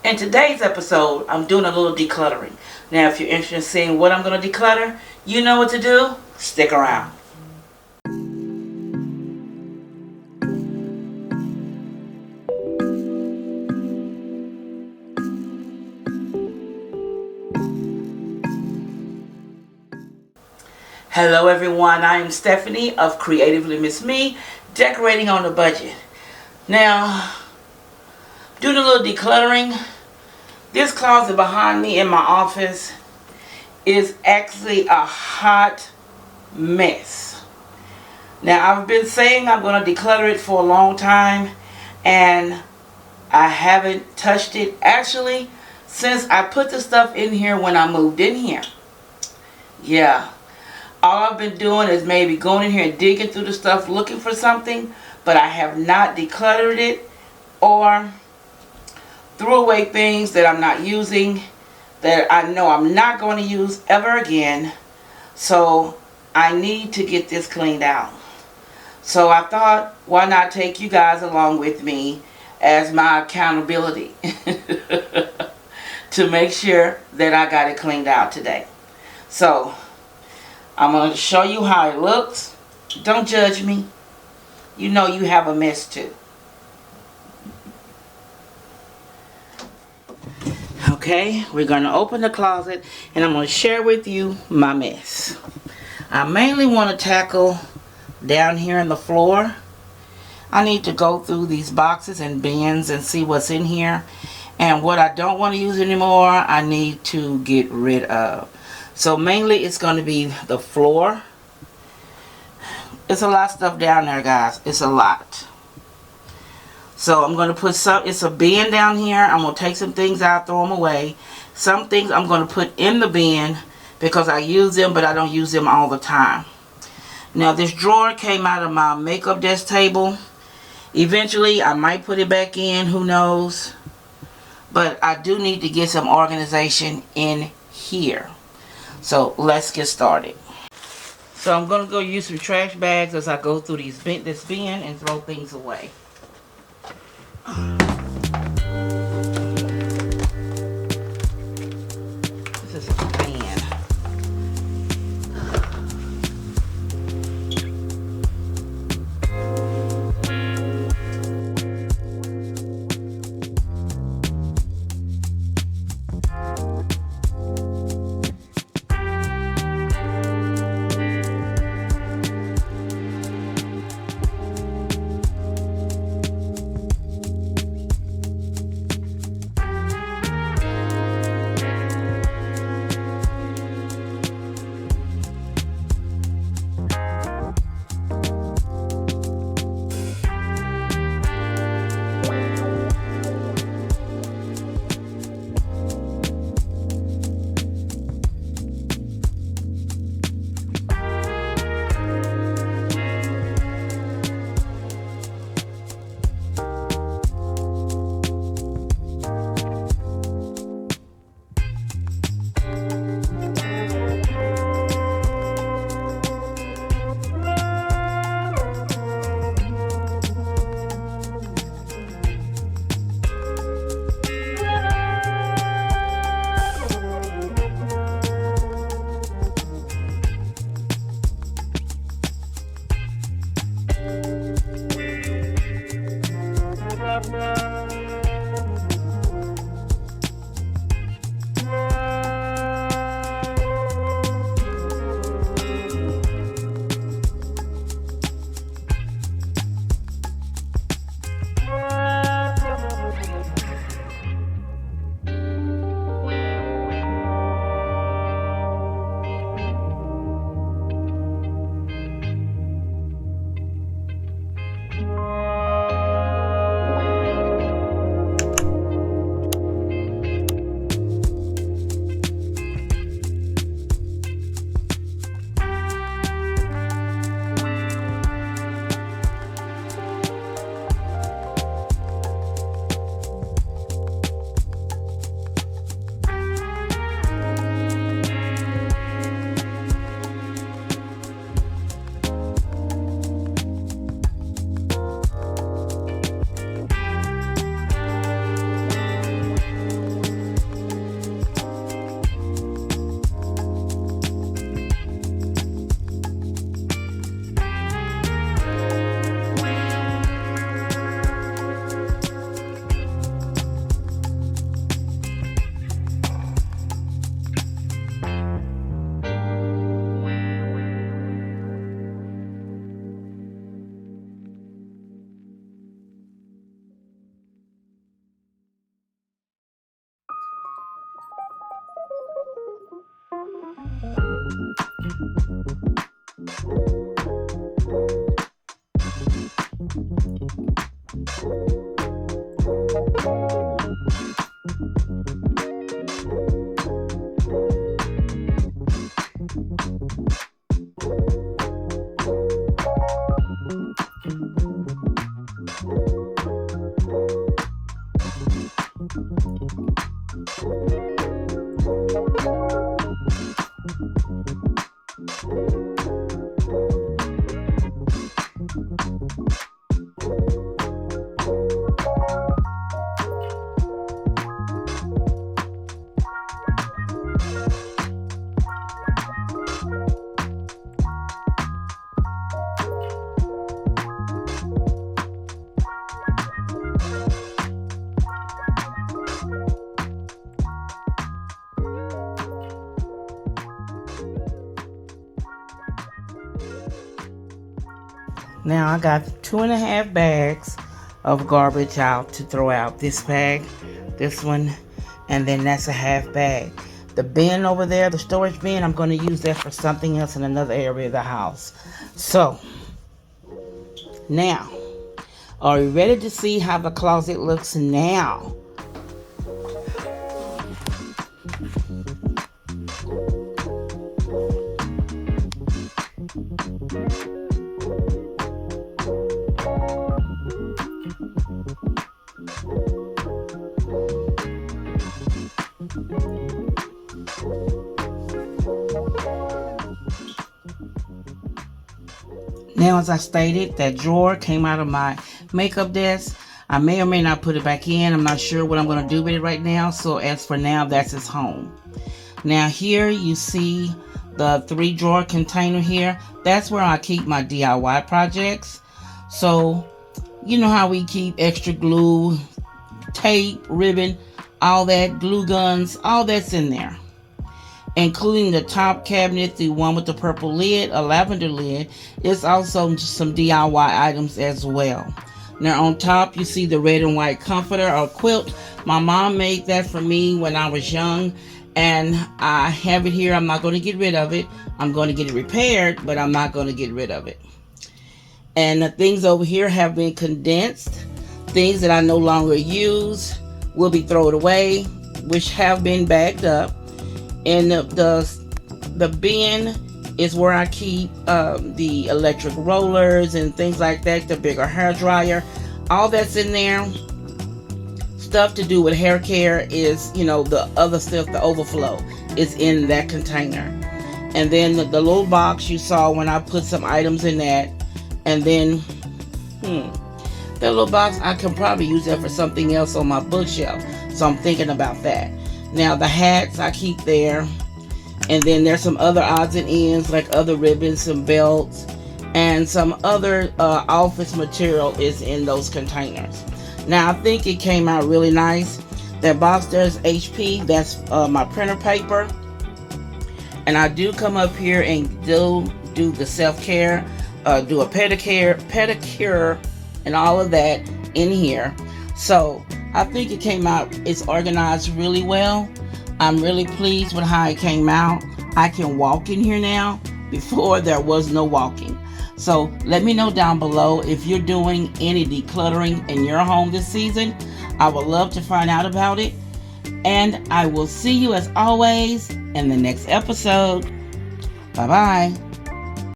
In today's episode, I'm doing a little decluttering. Now, if you're interested in seeing what I'm going to declutter, you know what to do. Stick around. Hello everyone, I am Stephanie of CreativelyMsMe, decorating on a budget. Now, doing a little decluttering. This closet behind me in my office is actually a hot mess. Now, I've been saying I'm going to declutter it for a long time, and I haven't touched it actually since I put the stuff in here when I moved in here. Yeah. All I've been doing is maybe going in here and digging through the stuff looking for something, but I have not decluttered it or threw away things that I'm not using, that I know I'm not going to use ever again. So I need to get this cleaned out. So I thought, why not take you guys along with me as my accountability to make sure that I got it cleaned out today. So I'm going to show you how it looks. Don't judge me. You know you have a mess too. Okay, we're going to open the closet and I'm going to share with you my mess. I mainly want to tackle down here in the floor. I need to go through these boxes and bins and see what's in here. And what I don't want to use anymore, I need to get rid of. So mainly it's going to be the floor. It's a lot of stuff down there, guys. It's a lot. So I'm going to put some, it's a bin down here. I'm going to take some things out, throw them away. Some things I'm going to put in the bin because I use them, but I don't use them all the time. Now this drawer came out of my makeup desk table. Eventually I might put it back in, who knows. But I do need to get some organization in here. So let's get started. So I'm going to go use some trash bags as I go through this bin and throw things away. This is a pan. Now I got 2.5 bags of garbage out to throw out. This bag, this one, and then that's a half bag. The bin over there, the storage bin, I'm going to use that for something else in another area of the house. So, now, are you ready to see how the closet looks now? Now, as I stated, that drawer came out of my makeup desk. I may or may not put it back in. I'm not sure what I'm going to do with it right now. So as for now, that's its home. Now here you see the 3-drawer container here. That's where I keep my DIY projects. So you know how we keep extra glue, tape, ribbon, all that, glue guns, all that's in there. Including the top cabinet, the one with the purple lid, a lavender lid. It's also some DIY items as well. Now on top you see the red and white comforter or quilt. My mom made that for me when I was young, and I have it here. I'm not going to get rid of it. I'm going to get it repaired, but I'm not going to get rid of it. And the things over here have been condensed. Things that I no longer use will be thrown away, which have been bagged up. And the bin is where I keep the electric rollers and things like that, the bigger hair dryer. All that's in there. Stuff to do with hair care is, the other stuff, the overflow, is in that container. And then the little box you saw when I put some items in that. And then, that little box, I can probably use that for something else on my bookshelf. So I'm thinking about that. Now the hats I keep there, and then there's some other odds and ends like other ribbons, some belts, and some other office material is in those containers. Now I think it came out really nice. That box there's HP, that's my printer paper, and I do come up here and do the self-care, do a pedicure and all of that in here. So I think it came out, it's organized really well. I'm really pleased with how it came out. I can walk in here now. Before there was no walking. So let me know down below if you're doing any decluttering in your home this season. I would love to find out about it. And I will see you as always in the next episode. Bye-bye.